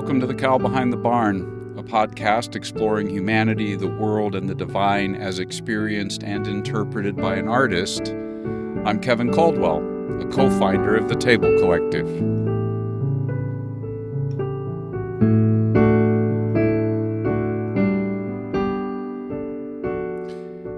Welcome to The Cow Behind the Barn, a podcast exploring humanity, the world, and the divine as experienced and interpreted by an artist. I'm Kevin Caldwell, a co-founder of the Table Collective.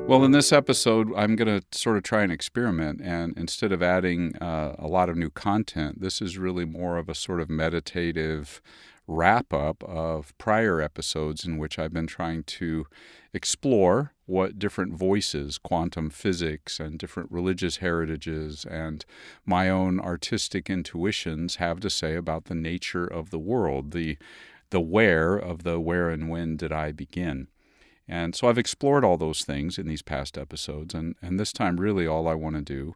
Well, in this episode, I'm going to sort of try an experiment, and instead of adding a lot of new content, this is really more of a sort of meditative wrap-up of prior episodes in which I've been trying to explore what different voices, quantum physics, and different religious heritages, and my own artistic intuitions have to say about the nature of the world, the where of the where and when did I begin. And so I've explored all those things in these past episodes, and this time really all I want to do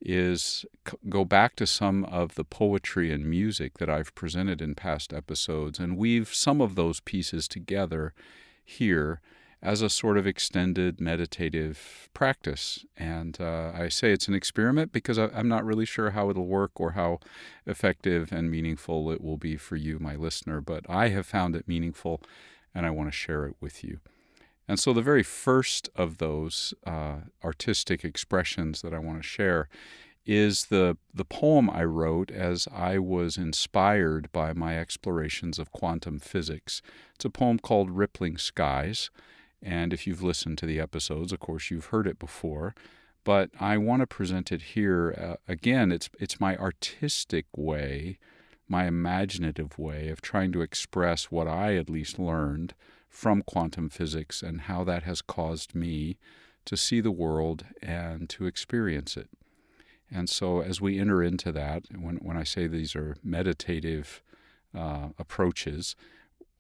is go back to some of the poetry and music that I've presented in past episodes and weave some of those pieces together here as a sort of extended meditative practice. And I say it's an experiment because I'm not really sure how it'll work or how effective and meaningful it will be for you, my listener, but I have found it meaningful and I want to share it with you. And so the very first of those artistic expressions that I want to share is the poem I wrote as I was inspired by my explorations of quantum physics. It's a poem called Rippling Skies, and if you've listened to the episodes, of course, you've heard it before, but I want to present it here. Again, it's my artistic way, my imaginative way of trying to express what I at least learned from quantum physics and how that has caused me to see the world and to experience it. And so as we enter into that, when I say these are meditative approaches,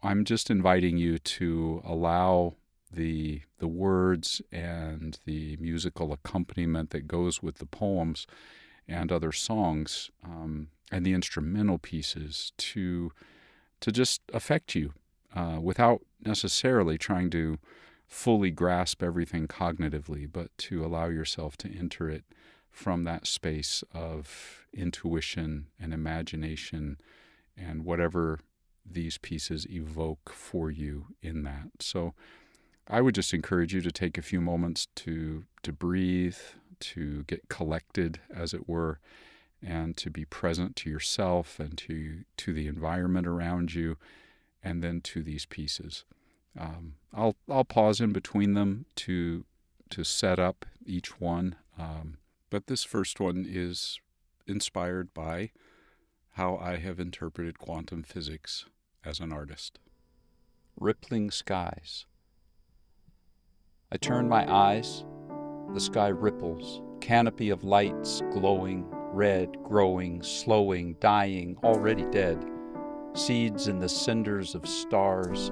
I'm just inviting you to allow the words and the musical accompaniment that goes with the poems and other songs and the instrumental pieces to just affect you without necessarily trying to fully grasp everything cognitively, but to allow yourself to enter it from that space of intuition and imagination and whatever these pieces evoke for you in that. So I would just encourage you to take a few moments to breathe, to get collected, as it were, and to be present to yourself and to the environment around you, and then to these pieces. I'll pause in between them to set up each one, but this first one is inspired by how I have interpreted quantum physics as an artist. Rippling skies. I turn my eyes, the sky ripples, canopy of lights glowing, red, growing, slowing, dying, already dead. Seeds in the cinders of stars,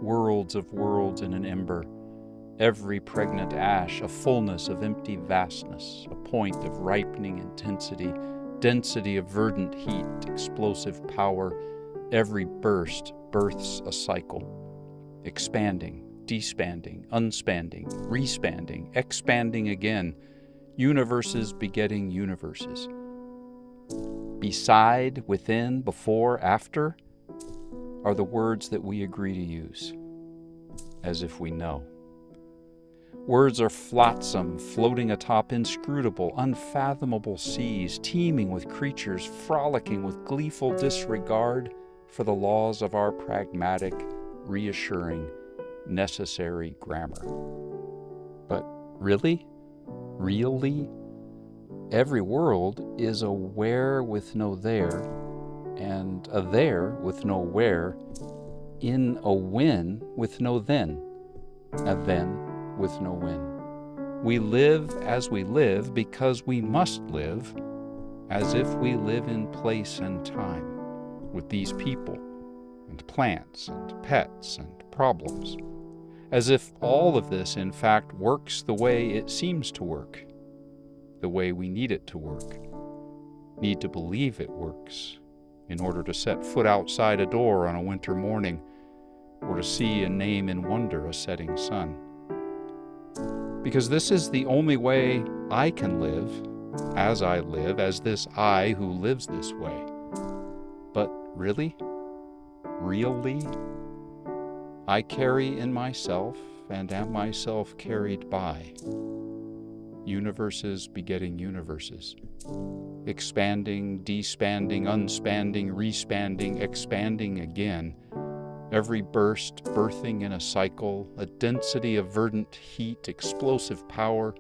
worlds of worlds in an ember, every pregnant ash, a fullness of empty vastness, a point of ripening intensity, density of verdant heat, explosive power, every burst births a cycle, expanding, despanding, unspanding, respanding, expanding again, universes begetting universes. Beside, within, before, after are the words that we agree to use, as if we know. Words are flotsam, floating atop inscrutable, unfathomable seas, teeming with creatures frolicking with gleeful disregard for the laws of our pragmatic, reassuring, necessary grammar. But really? Really? Every world is a where with no there, and a there with no where, in a when with no then, a then with no when. We live as we live because we must live as if we live in place and time, with these people and plants and pets and problems, as if all of this in fact works the way it seems to work, the way we need it to work, need to believe it works in order to set foot outside a door on a winter morning or to see and name in wonder a setting sun. Because this is the only way I can live as this I who lives this way. But really? really. I carry in myself and am myself carried by. Universes begetting universes. Expanding, despanding, unspanding, respanding, expanding again. Every burst birthing in a cycle, a density of verdant heat, explosive power,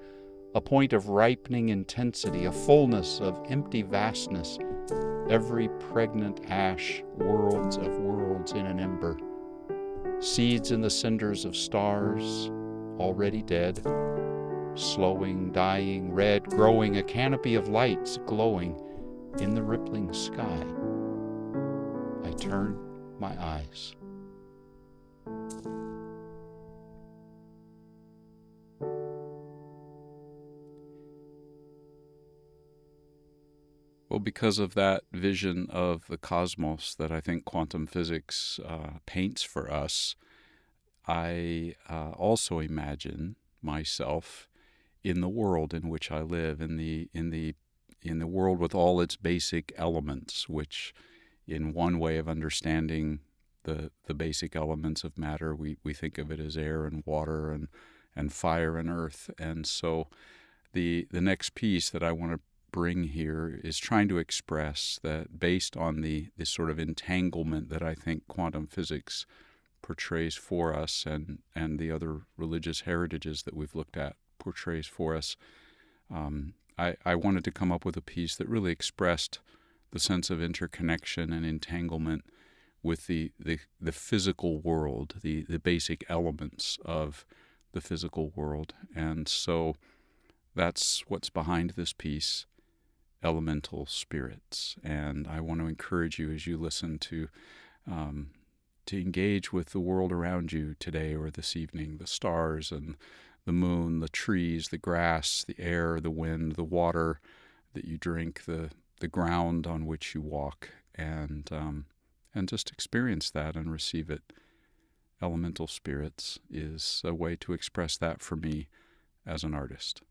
a point of ripening intensity, a fullness of empty vastness. Every pregnant ash, worlds of worlds in an ember. Seeds in the cinders of stars, already dead. Slowing, dying, red, growing, a canopy of lights glowing in the rippling sky. I turn my eyes. Well, because of that vision of the cosmos that I think quantum physics paints for us, I also imagine myself in the world in which I live, in the world with all its basic elements, which, in one way of understanding the basic elements of matter, we think of it as air and water and fire and earth. And so the next piece that I want to bring here is trying to express that, based on the sort of entanglement that I think quantum physics portrays for us, and the other religious heritages that we've looked at portrays for us. I wanted to come up with a piece that really expressed the sense of interconnection and entanglement with the physical world, the basic elements of the physical world. And so that's what's behind this piece, elemental spirits. And I want to encourage you, as you listen, to engage with the world around you today or this evening, the stars and the moon, the trees, the grass, the air, the wind, the water that you drink, the ground on which you walk, and just experience that and receive it. Elemental spirits is a way to express that for me as an artist.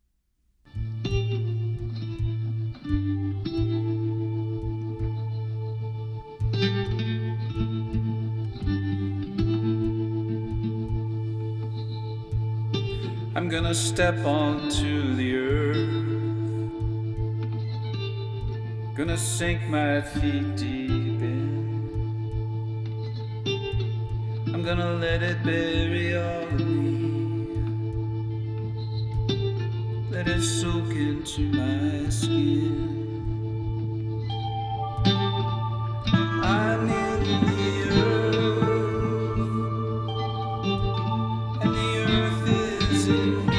I'm gonna step onto the earth, gonna sink my feet deep in. I'm gonna let it bury all of me, let it soak into my skin. I'm in the earth, and the earth is in me.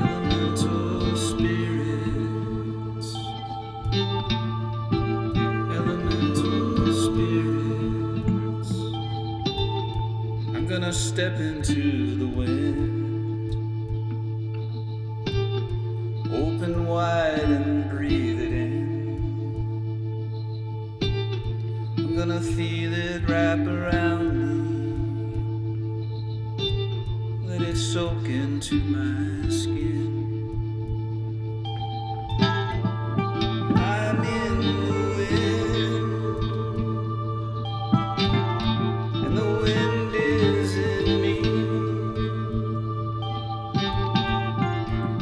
Elemental spirits, elemental spirits. I'm gonna step into the wind, open wide and breathe it in. I'm gonna feel it wrap around me, let it soak into my skin. I'm in the wind, and the wind is in me.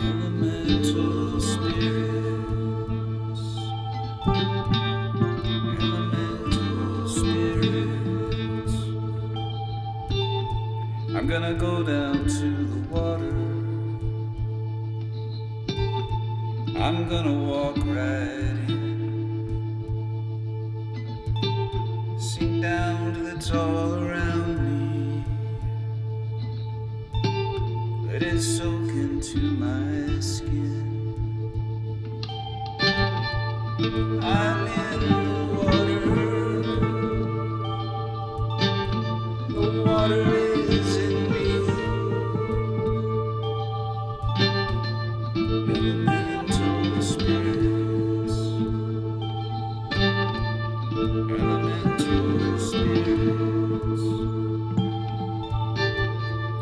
Elemental spirits, elemental spirits. I'm gonna go down to the water, I'm gonna walk right in, sink down to the all around me, let it soak into my skin. I'm in the water is in me. Elemental spirits, elemental spirits.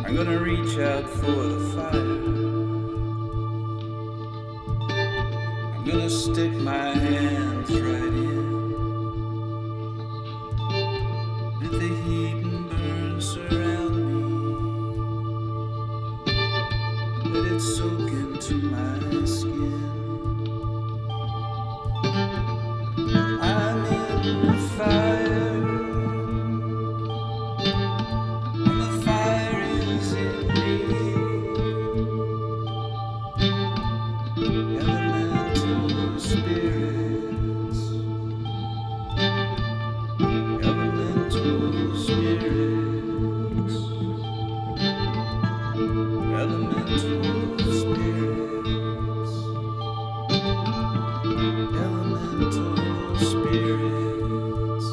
I'm gonna reach out for the fire, I'm gonna stick my hands right heat and burn surround me. Let it soak into my skin. I'm in the fire, and the fire is in me. Elemental spirits, elemental spirits, elemental spirits, elemental spirits.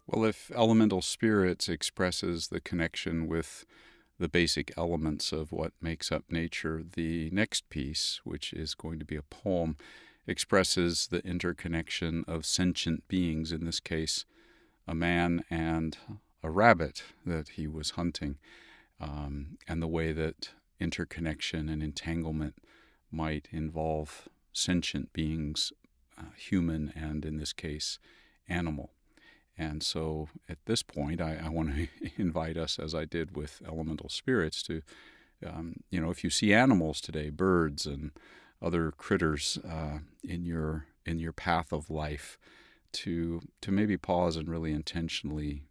Well, if elemental spirits expresses the connection with the basic elements of what makes up nature, the next piece, which is going to be a poem, expresses the interconnection of sentient beings, in this case, a man and a rabbit that he was hunting, and the way that interconnection and entanglement might involve sentient beings, human and, in this case, animal. And so at this point, I want to invite us, as I did with elemental spirits, to, if you see animals today, birds and other critters in your path of life, to maybe pause and really intentionally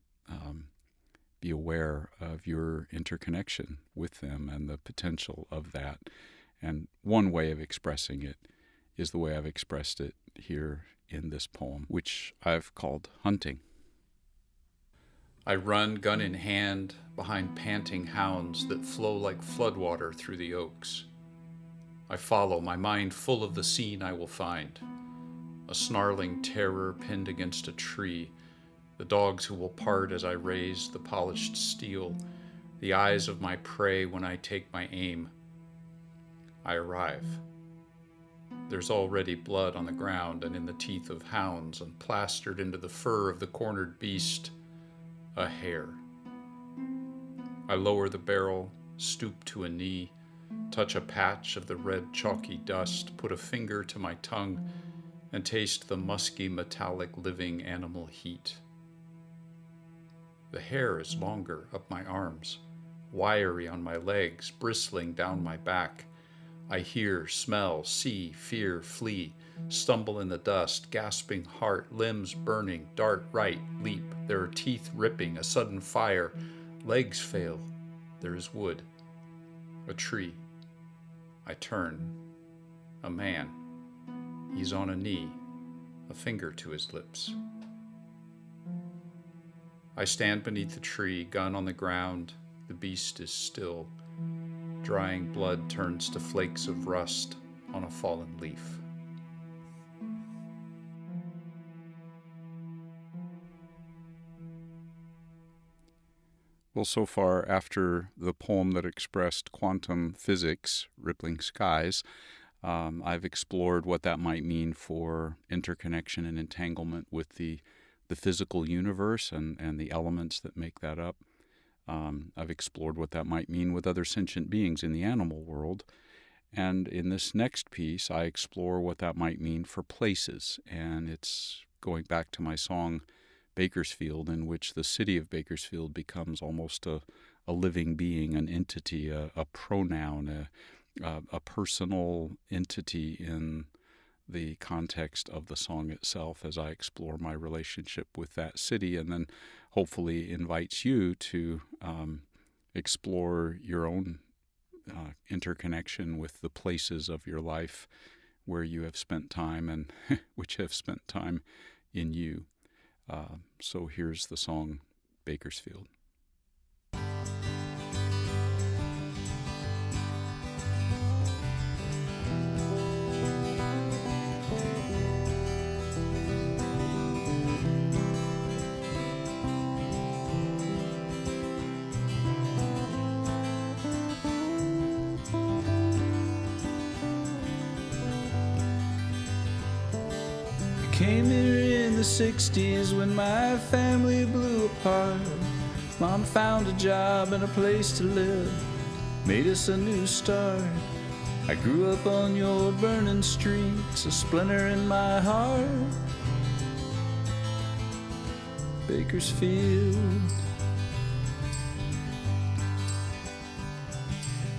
be aware of your interconnection with them and the potential of that. And one way of expressing it is the way I've expressed it here in this poem, which I've called Hunting. I run gun in hand behind panting hounds that flow like floodwater through the oaks. I follow, my mind full of the scene I will find. A snarling terror pinned against a tree, the dogs who will part as I raise the polished steel, the eyes of my prey when I take my aim. I arrive. There's already blood on the ground and in the teeth of hounds, and plastered into the fur of the cornered beast, a hair. I lower the barrel, stoop to a knee, touch a patch of the red chalky dust, put a finger to my tongue, and taste the musky metallic living animal heat. The hair is longer up my arms, wiry on my legs, bristling down my back. I hear, smell, see, fear, flee, stumble in the dust, gasping heart, limbs burning, dart right, leap. There are teeth ripping, a sudden fire. Legs fail. There is wood. A tree. I turn. A man. He's on a knee, a finger to his lips. I stand beneath the tree, gun on the ground. The beast is still. Drying blood turns to flakes of rust on a fallen leaf. Well, so far, after the poem that expressed quantum physics, rippling skies, I've explored what that might mean for interconnection and entanglement with the physical universe and the elements that make that up. I've explored what that might mean with other sentient beings in the animal world. And in this next piece, I explore what that might mean for places. And it's going back to my song, Bakersfield, in which the city of Bakersfield becomes almost a living being, an entity, a pronoun, a personal entity in the context of the song itself, as I explore my relationship with that city, and then hopefully invites you to explore your own interconnection with the places of your life where you have spent time and which have spent time in you. So here's the song, Bakersfield. Came here in the 60s when my family blew apart. Mom found a job and a place to live. made us a new start. I grew up on your burning streets, a splinter in my heart. Bakersfield.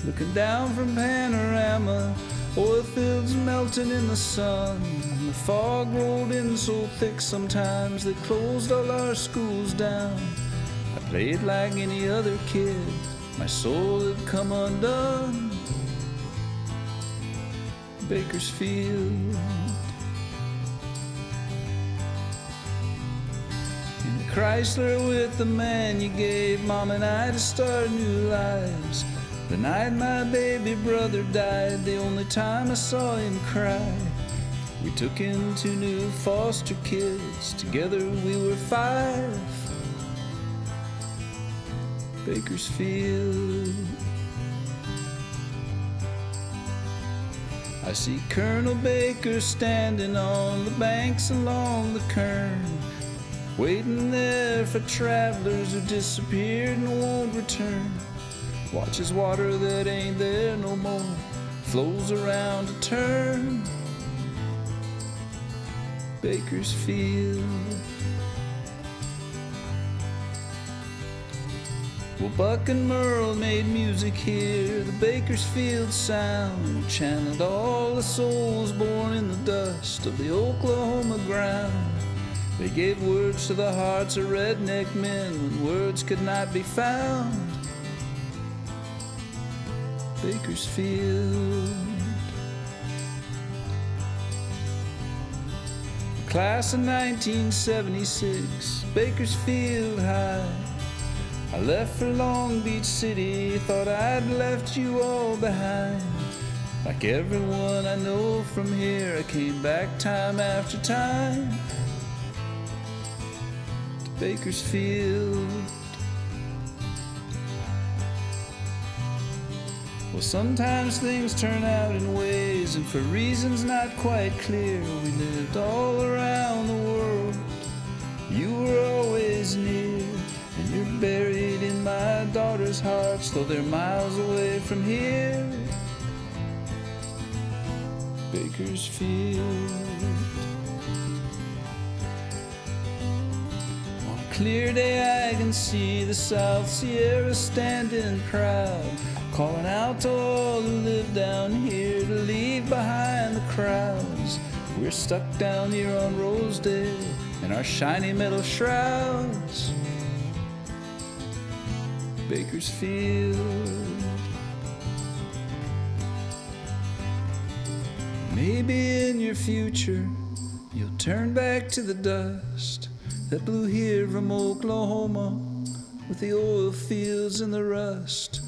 Looking down from panorama, oil fields melting in the sun. The fog rolled in so thick sometimes they closed all our schools down. I played like any other kid, my soul had come undone. Bakersfield. In the Chrysler with the man you gave Mom and I to start new lives. The night my baby brother died, the only time I saw him cry. We took in 2 new foster kids, together we were 5. Bakersfield. I see Colonel Baker standing on the banks along the Kern, waiting there for travelers who disappeared and won't return. Watches water that ain't there no more, flows around a turn. Bakersfield. Well, Buck and Merle made music here, the Bakersfield sound channeled all the souls born in the dust of the Oklahoma ground. They gave words to the hearts of redneck men when words could not be found. Bakersfield. Class of 1976, Bakersfield High. I left for Long Beach City, thought I'd left you all behind. Like everyone I know from here, I came back time after time to Bakersfield. Well, sometimes things turn out in ways, and for reasons not quite clear, we lived all around the world. You were always near, and you're buried in my daughter's hearts, though they're miles away from here. Bakersfield. On a clear day I can see the South Sierra standing proud, calling out to all who live down here to leave behind the crowds. We're stuck down here on Rosedale in our shiny metal shrouds. Bakersfield. Maybe in your future you'll turn back to the dust that blew here from Oklahoma, with the oil fields and the rust.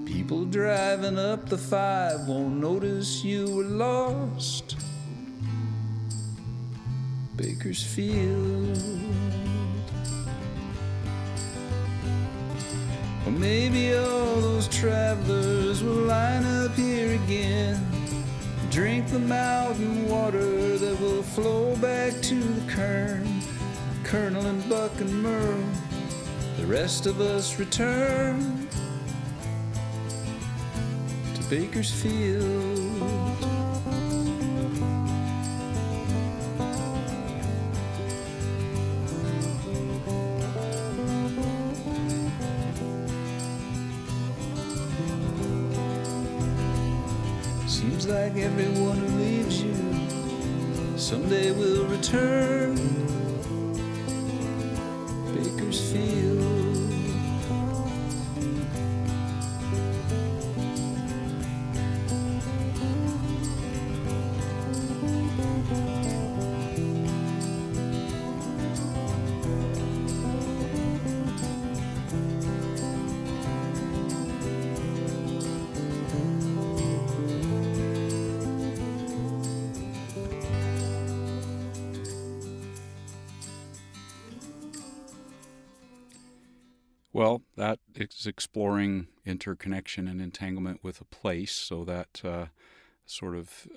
People driving up the 5 won't notice you were lost. Bakersfield. Or maybe all those travelers will line up here again, drink the mountain water that will flow back to the Kern. Colonel and Buck and Merle, the rest of us return to Bakersfield. Seems like everyone who leaves you someday will return. Bakersfield. Well, that is exploring interconnection and entanglement with a place, so that sort of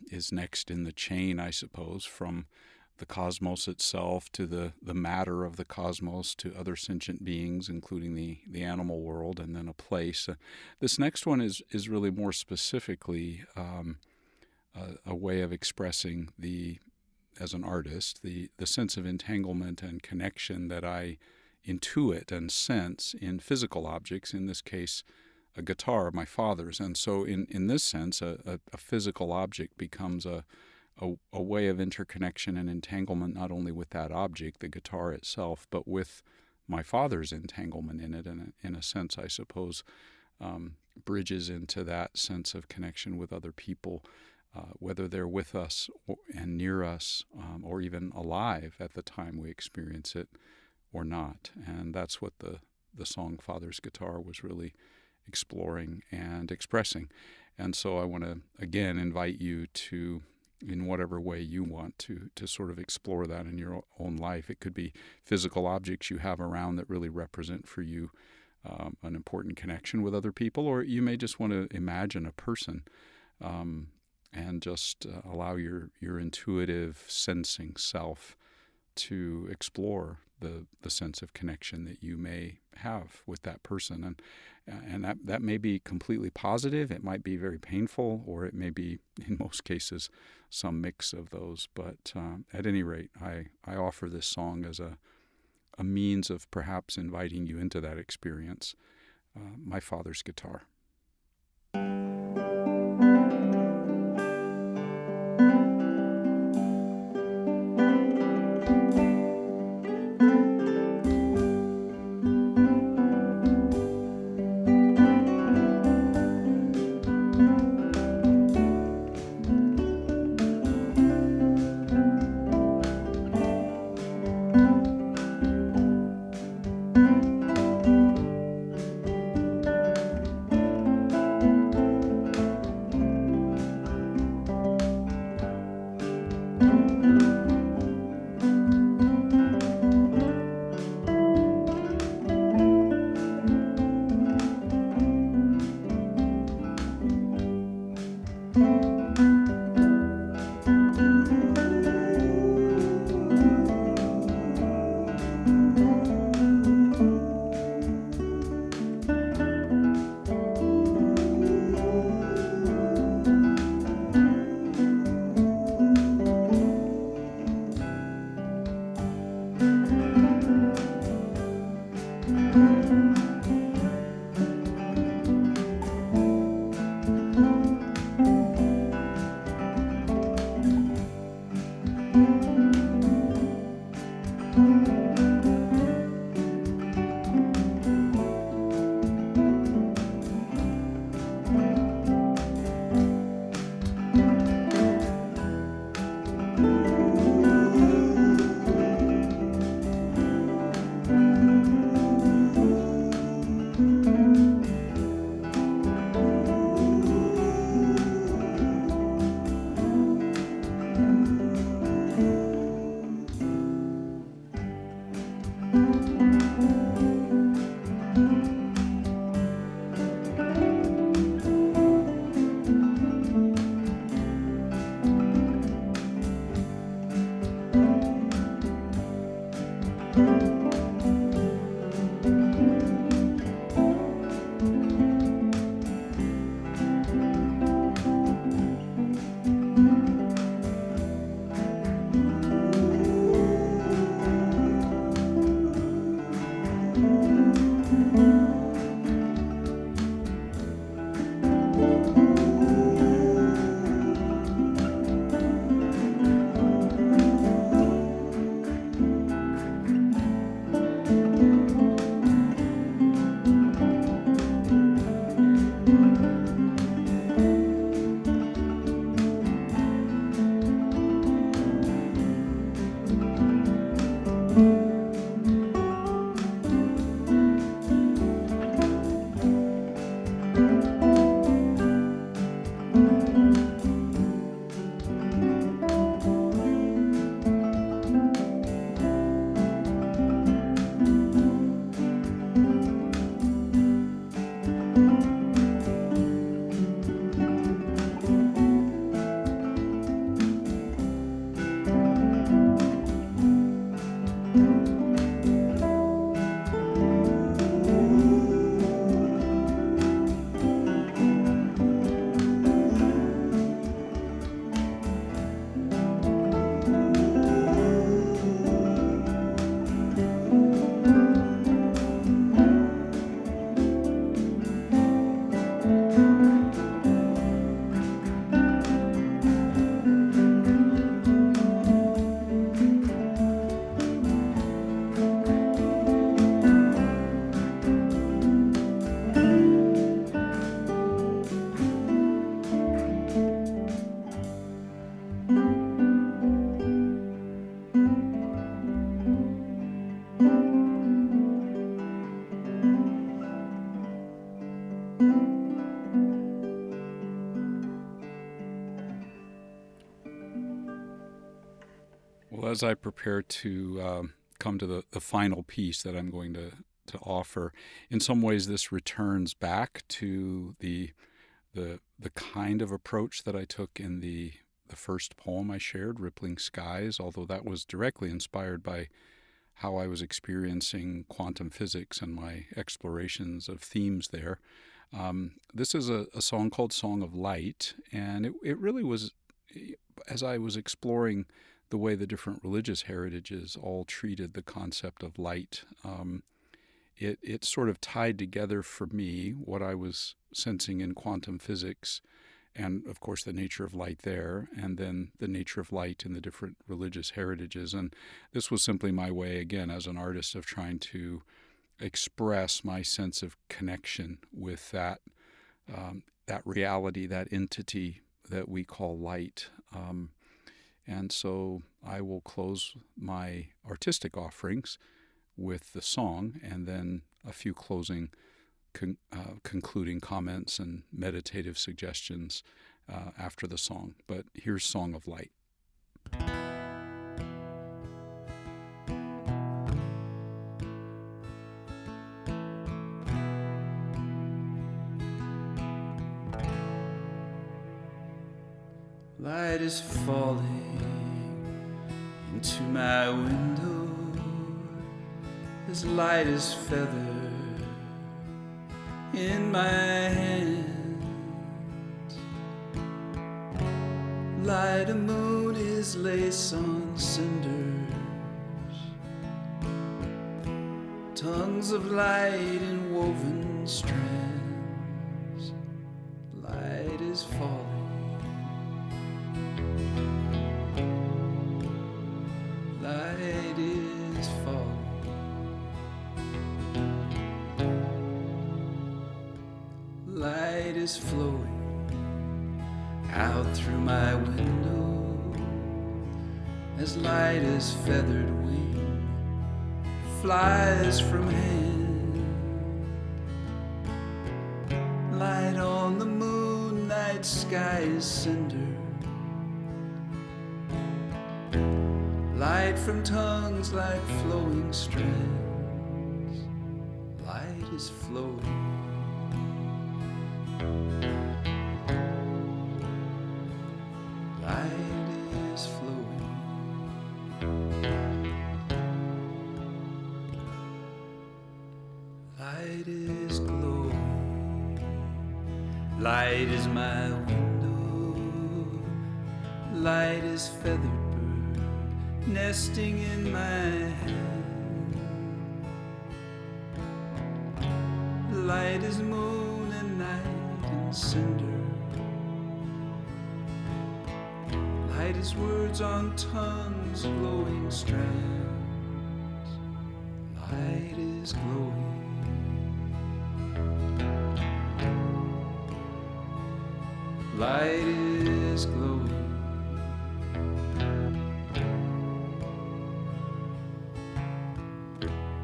is next in the chain, I suppose, from the cosmos itself, to the matter of the cosmos, to other sentient beings, including the animal world, and then a place. This next one is really more specifically a way of expressing as an artist, the sense of entanglement and connection that I intuit and sense in physical objects, in this case, a guitar, my father's. And so in this sense, a physical object becomes a way of interconnection and entanglement, not only with that object, the guitar itself, but with my father's entanglement in it. And in a sense, I suppose, bridges into that sense of connection with other people, whether they're with us and near us, or even alive at the time we experience it or not. And that's what the song Father's Guitar was really exploring and expressing. And so I want to, again, invite you to, in whatever way you want to sort of explore that in your own life. It could be physical objects you have around that really represent for you an important connection with other people, or you may just want to imagine a person and just allow your intuitive sensing self to explore the sense of connection that you may have with that person. And that may be completely positive, it might be very painful, or it may be, in most cases, some mix of those. But at any rate, I offer this song as a means of perhaps inviting you into that experience, My Father's Guitar. Well, as I prepare to come to the final piece that I'm going to offer, in some ways this returns back to the kind of approach that I took in the first poem I shared, Rippling Skies, although that was directly inspired by how I was experiencing quantum physics and my explorations of themes there. This is a song called Song of Light, and it really was, as I was exploring the way the different religious heritages all treated the concept of light, it sort of tied together for me what I was sensing in quantum physics, and of course the nature of light there, and then the nature of light in the different religious heritages. And this was simply my way, again, as an artist, of trying to express my sense of connection with that reality, that entity that we call light. And so I will close my artistic offerings with the song, and then a few closing concluding comments and meditative suggestions after the song. But here's Song of Light. Light is falling into my window as light as feather in my hands. Light a moon is lace on cinders, tongues of light in woven strands. Light is falling. Light is falling. Light is flowing out through my window as light as feathered wing flies from hand. Light on the moon, night sky is cinder. Light from tongues like flowing strands. Light is flowing. Light is flowing. Light is glowing. Light is my window. Light is feathered bird nesting in my hand. Light is moon and night and cinder. Light is words on tongues, glowing strands. Light is glowing. Light is glowing.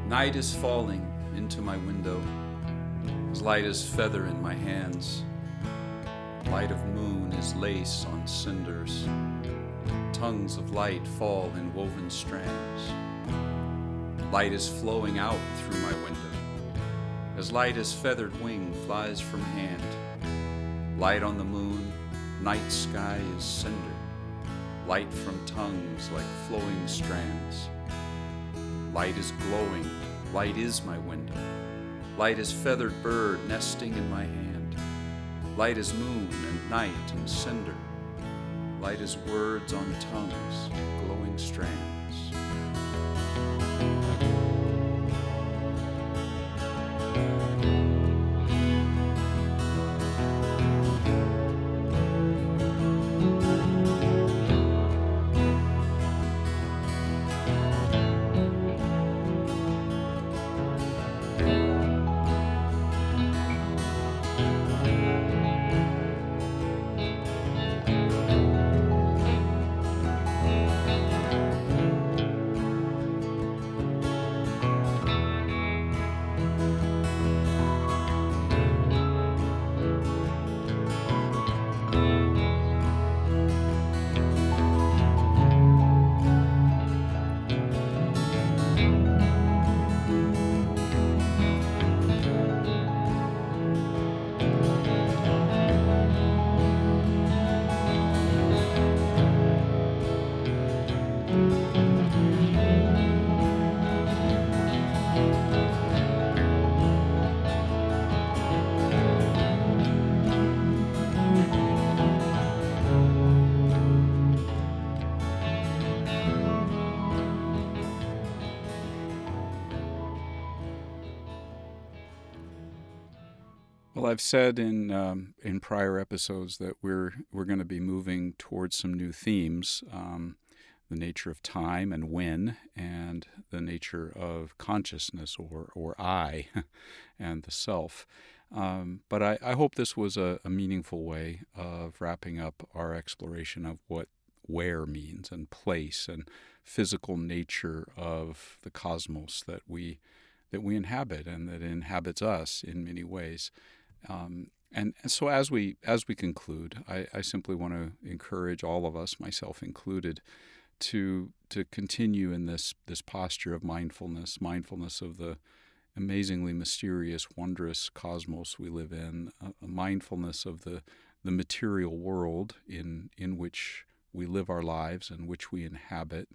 Night is falling into my window as light as feather in my hands. Light of moon is lace on cinders. Tongues of light fall in woven strands. Light is flowing out through my window as light as feathered wing flies from hand. Light on the moon, night sky is cinder. Light from tongues like flowing strands. Light is glowing, light is my window. Light is feathered bird nesting in my hand. Light is moon and night and cinder. Light is words on tongues, glowing strands. I've said in prior episodes that we're going to be moving towards some new themes, the nature of time and when, and the nature of consciousness or I, and the self. But I hope this was a meaningful way of wrapping up our exploration of what where means, and place, and physical nature of the cosmos that we inhabit and that inhabits us in many ways. And so as we conclude, I simply want to encourage all of us, myself included, to continue in this posture of mindfulness of the amazingly mysterious, wondrous cosmos we live in, a mindfulness of the material world in which we live our lives and which we inhabit,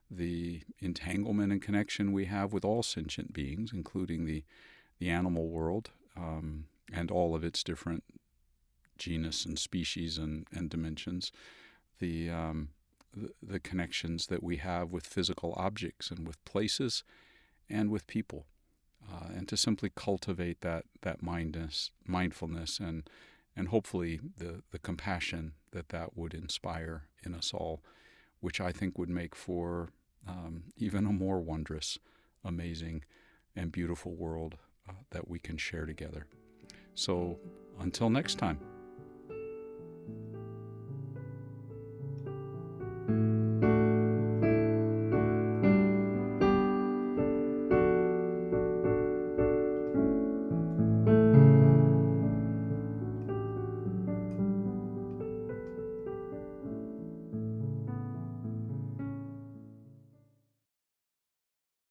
the entanglement and connection we have with all sentient beings, including the animal world, and all of its different genus and species and dimensions, the connections that we have with physical objects and with places and with people, and to simply cultivate that mindfulness and hopefully the compassion that would inspire in us all, which I think would make for even a more wondrous, amazing, and beautiful world that we can share together. So until next time.